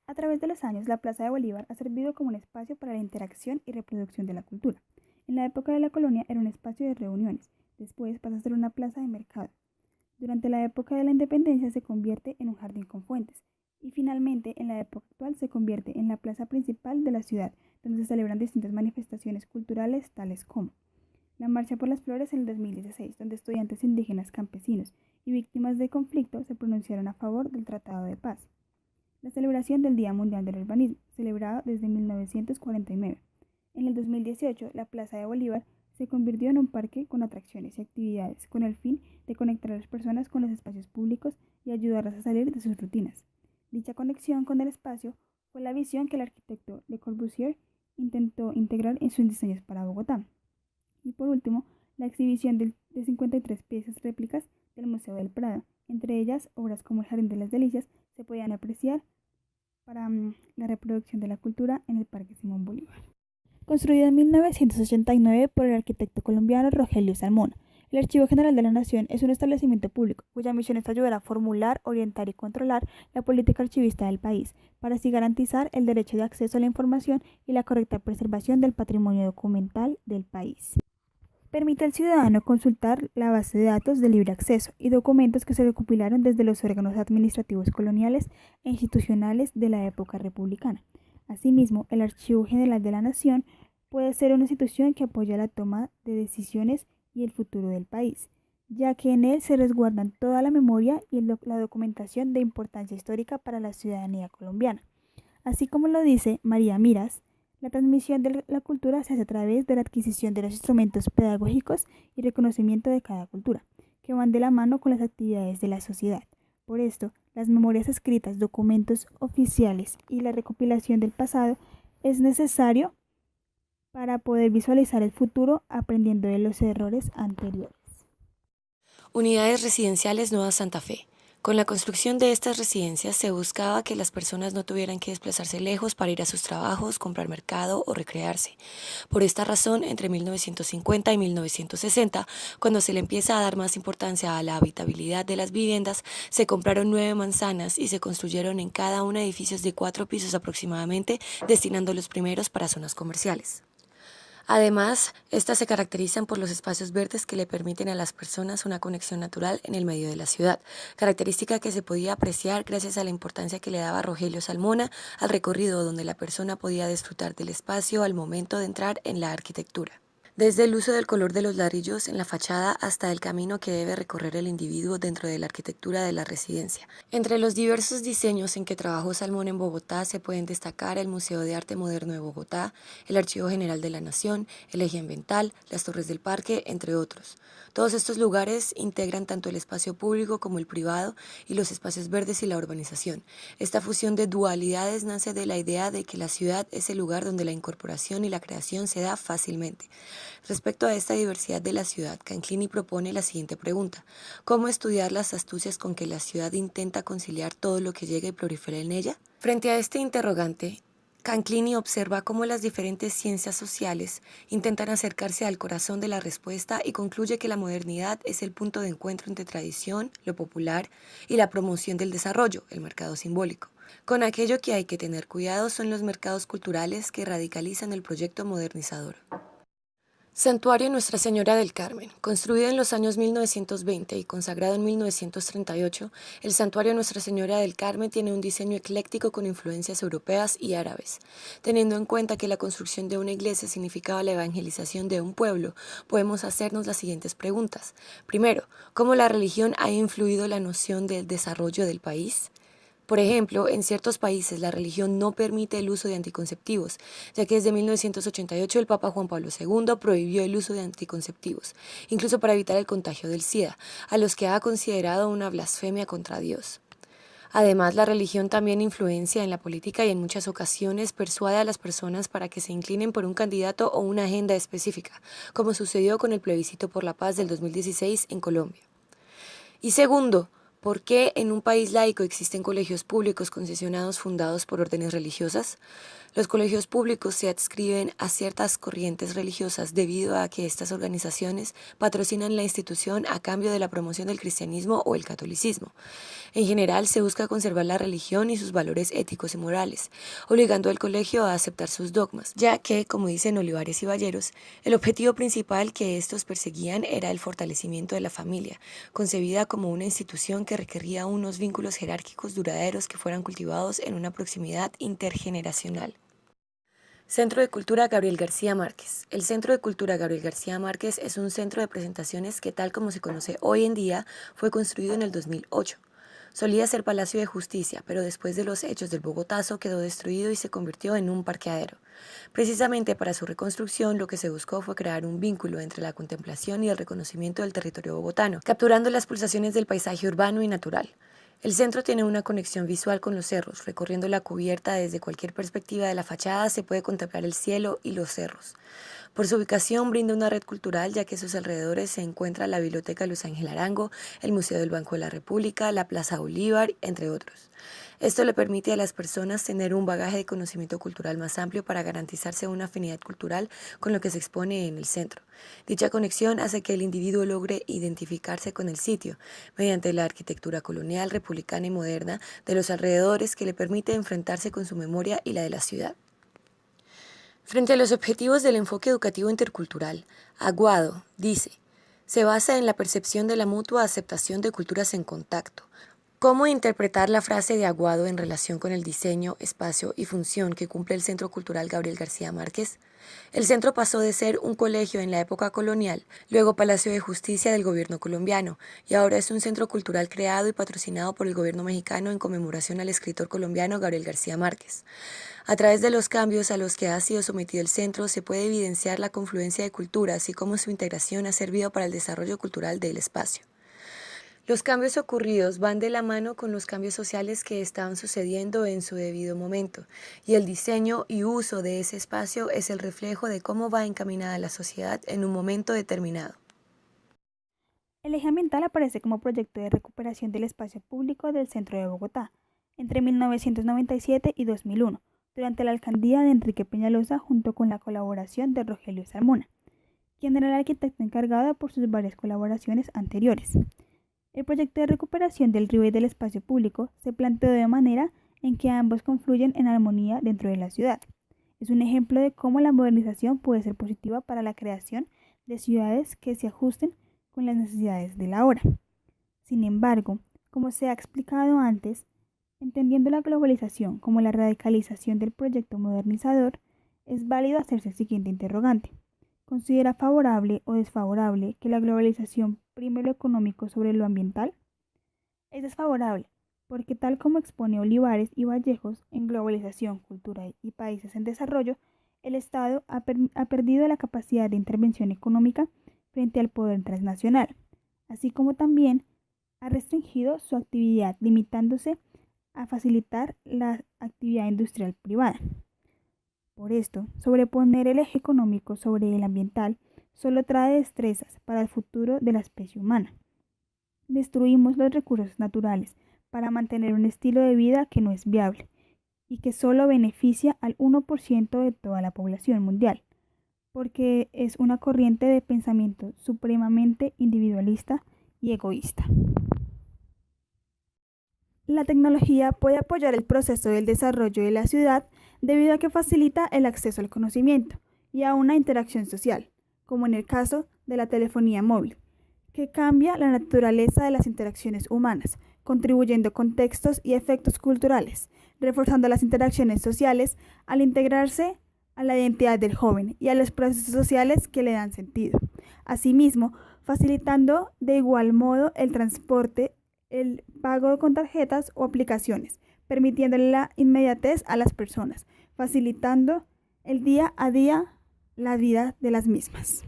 A través de los años, la Plaza de Bolívar ha servido como un espacio para la interacción y reproducción de la cultura. En la época de la colonia era un espacio de reuniones, después pasa a ser una plaza de mercado. Durante la época de la independencia se convierte en un jardín con fuentes y finalmente en la época actual se convierte en la plaza principal de la ciudad, donde se celebran distintas manifestaciones culturales tales como la Marcha por las Flores en el 2016, donde estudiantes indígenas, campesinos y víctimas de conflicto se pronunciaron a favor del Tratado de Paz. La celebración del Día Mundial del Urbanismo, celebrado desde 1949. En el 2018, la Plaza de Bolívar se convirtió en un parque con atracciones y actividades, con el fin de conectar a las personas con los espacios públicos y ayudarlas a salir de sus rutinas. Dicha conexión con el espacio fue la visión que el arquitecto Le Corbusier intentó integrar en sus diseños para Bogotá. Y por último, la exhibición de 53 piezas réplicas del Museo del Prado. Entre ellas, obras como el Jardín de las Delicias se podían apreciar para la reproducción de la cultura en el Parque Simón Bolívar. Construido en 1989 por el arquitecto colombiano Rogelio Salmón, el Archivo General de la Nación es un establecimiento público cuya misión es ayudar a formular, orientar y controlar la política archivista del país, para así garantizar el derecho de acceso a la información y la correcta preservación del patrimonio documental del país. Permite al ciudadano consultar la base de datos de libre acceso y documentos que se recopilaron desde los órganos administrativos coloniales e institucionales de la época republicana. Asimismo, el Archivo General de la Nación puede ser una institución que apoya la toma de decisiones y el futuro del país, ya que en él se resguardan toda la memoria y la documentación de importancia histórica para la ciudadanía colombiana. Así como lo dice María Miras, la transmisión de la cultura se hace a través de la adquisición de los instrumentos pedagógicos y reconocimiento de cada cultura, que van de la mano con las actividades de la sociedad. Por esto, las memorias escritas, documentos oficiales y la recopilación del pasado es necesario para poder visualizar el futuro aprendiendo de los errores anteriores. Unidades residenciales Nueva Santa Fe. Con la construcción de estas residencias se buscaba que las personas no tuvieran que desplazarse lejos para ir a sus trabajos, comprar mercado o recrearse. Por esta razón, entre 1950 y 1960, cuando se le empieza a dar más importancia a la habitabilidad de las viviendas, se compraron 9 manzanas y se construyeron en cada una edificios de 4 pisos aproximadamente, destinando los primeros para zonas comerciales. Además, estas se caracterizan por los espacios verdes que le permiten a las personas una conexión natural en el medio de la ciudad, característica que se podía apreciar gracias a la importancia que le daba Rogelio Salmona al recorrido donde la persona podía disfrutar del espacio al momento de entrar en la arquitectura. Desde el uso del color de los ladrillos en la fachada hasta el camino que debe recorrer el individuo dentro de la arquitectura de la residencia. Entre los diversos diseños en que trabajó Salmón en Bogotá se pueden destacar el Museo de Arte Moderno de Bogotá, el Archivo General de la Nación, el Eje Ambiental, las Torres del Parque, entre otros. Todos estos lugares integran tanto el espacio público como el privado y los espacios verdes y la urbanización. Esta fusión de dualidades nace de la idea de que la ciudad es el lugar donde la incorporación y la creación se da fácilmente. Respecto a esta diversidad de la ciudad, Canclini propone la siguiente pregunta: ¿cómo estudiar las astucias con que la ciudad intenta conciliar todo lo que llega y prolifera en ella? Frente a este interrogante, Canclini observa cómo las diferentes ciencias sociales intentan acercarse al corazón de la respuesta y concluye que la modernidad es el punto de encuentro entre tradición, lo popular y la promoción del desarrollo, el mercado simbólico. Con aquello que hay que tener cuidado son los mercados culturales que radicalizan el proyecto modernizador. Santuario Nuestra Señora del Carmen. Construido en los años 1920 y consagrado en 1938, el Santuario Nuestra Señora del Carmen tiene un diseño ecléctico con influencias europeas y árabes. Teniendo en cuenta que la construcción de una iglesia significaba la evangelización de un pueblo, podemos hacernos las siguientes preguntas. Primero, ¿cómo la religión ha influido en la noción del desarrollo del país? Por ejemplo, en ciertos países la religión no permite el uso de anticonceptivos, ya que desde 1988 el Papa Juan Pablo II prohibió el uso de anticonceptivos, incluso para evitar el contagio del SIDA, a los que ha considerado una blasfemia contra Dios. Además, la religión también influencia en la política y en muchas ocasiones persuade a las personas para que se inclinen por un candidato o una agenda específica, como sucedió con el plebiscito por la paz del 2016 en Colombia. Y segundo, ¿Por qué en un país laico existen colegios públicos concesionados fundados por órdenes religiosas? Los colegios públicos se adscriben a ciertas corrientes religiosas debido a que estas organizaciones patrocinan la institución a cambio de la promoción del cristianismo o el catolicismo. En general, se busca conservar la religión y sus valores éticos y morales, obligando al colegio a aceptar sus dogmas, ya que, como dicen Olivares y Balleros, el objetivo principal que estos perseguían era el fortalecimiento de la familia, concebida como una institución que requería unos vínculos jerárquicos duraderos que fueran cultivados en una proximidad intergeneracional. Centro de Cultura Gabriel García Márquez. El Centro de Cultura Gabriel García Márquez es un centro de presentaciones que, tal como se conoce hoy en día, fue construido en el 2008. Solía ser Palacio de Justicia, pero después de los hechos del Bogotazo quedó destruido y se convirtió en un parqueadero. Precisamente para su reconstrucción, lo que se buscó fue crear un vínculo entre la contemplación y el reconocimiento del territorio bogotano, capturando las pulsaciones del paisaje urbano y natural. El centro tiene una conexión visual con los cerros. Recorriendo la cubierta desde cualquier perspectiva de la fachada se puede contemplar el cielo y los cerros. Por su ubicación brinda una red cultural, ya que a sus alrededores se encuentra la Biblioteca Luis Ángel Arango, el Museo del Banco de la República, la Plaza Bolívar, entre otros. Esto le permite a las personas tener un bagaje de conocimiento cultural más amplio para garantizarse una afinidad cultural con lo que se expone en el centro. Dicha conexión hace que el individuo logre identificarse con el sitio, mediante la arquitectura colonial, republicana y moderna de los alrededores que le permite enfrentarse con su memoria y la de la ciudad. Frente a los objetivos del enfoque educativo intercultural, Aguado dice, se basa en la percepción de la mutua aceptación de culturas en contacto. ¿Cómo interpretar la frase de Aguado en relación con el diseño, espacio y función que cumple el Centro Cultural Gabriel García Márquez? El centro pasó de ser un colegio en la época colonial, luego Palacio de Justicia del gobierno colombiano, y ahora es un centro cultural creado y patrocinado por el gobierno mexicano en conmemoración al escritor colombiano Gabriel García Márquez. A través de los cambios a los que ha sido sometido el centro se puede evidenciar la confluencia de culturas y cómo su integración ha servido para el desarrollo cultural del espacio. Los cambios ocurridos van de la mano con los cambios sociales que estaban sucediendo en su debido momento, y el diseño y uso de ese espacio es el reflejo de cómo va encaminada la sociedad en un momento determinado. El eje ambiental aparece como proyecto de recuperación del espacio público del centro de Bogotá entre 1997 y 2001, durante la alcaldía de Enrique Peñalosa junto con la colaboración de Rogelio Salmona, quien era el arquitecto encargado por sus varias colaboraciones anteriores. El proyecto de recuperación del río y del espacio público se planteó de manera en que ambos confluyen en armonía dentro de la ciudad. Es un ejemplo de cómo la modernización puede ser positiva para la creación de ciudades que se ajusten con las necesidades de la hora. Sin embargo, como se ha explicado antes, entendiendo la globalización como la radicalización del proyecto modernizador, es válido hacerse el siguiente interrogante. ¿Considera favorable o desfavorable que la globalización prime lo económico sobre lo ambiental? Es desfavorable, porque tal como expone Olivares y Vallejos en Globalización, Cultura y Países en Desarrollo, el Estado ha perdido la capacidad de intervención económica frente al poder transnacional, así como también ha restringido su actividad, limitándose a facilitar la actividad industrial privada. Por esto, sobreponer el eje económico sobre el ambiental solo trae destrezas para el futuro de la especie humana. Destruimos los recursos naturales para mantener un estilo de vida que no es viable y que solo beneficia al 1% de toda la población mundial, porque es una corriente de pensamiento supremamente individualista y egoísta. La tecnología puede apoyar el proceso del desarrollo de la ciudad debido a que facilita el acceso al conocimiento y a una interacción social, como en el caso de la telefonía móvil, que cambia la naturaleza de las interacciones humanas, contribuyendo con textos y efectos culturales, reforzando las interacciones sociales al integrarse a la identidad del joven y a los procesos sociales que le dan sentido. Asimismo, facilitando de igual modo el transporte, el pago con tarjetas o aplicaciones, permitiéndole la inmediatez a las personas, facilitando el día a día la vida de las mismas.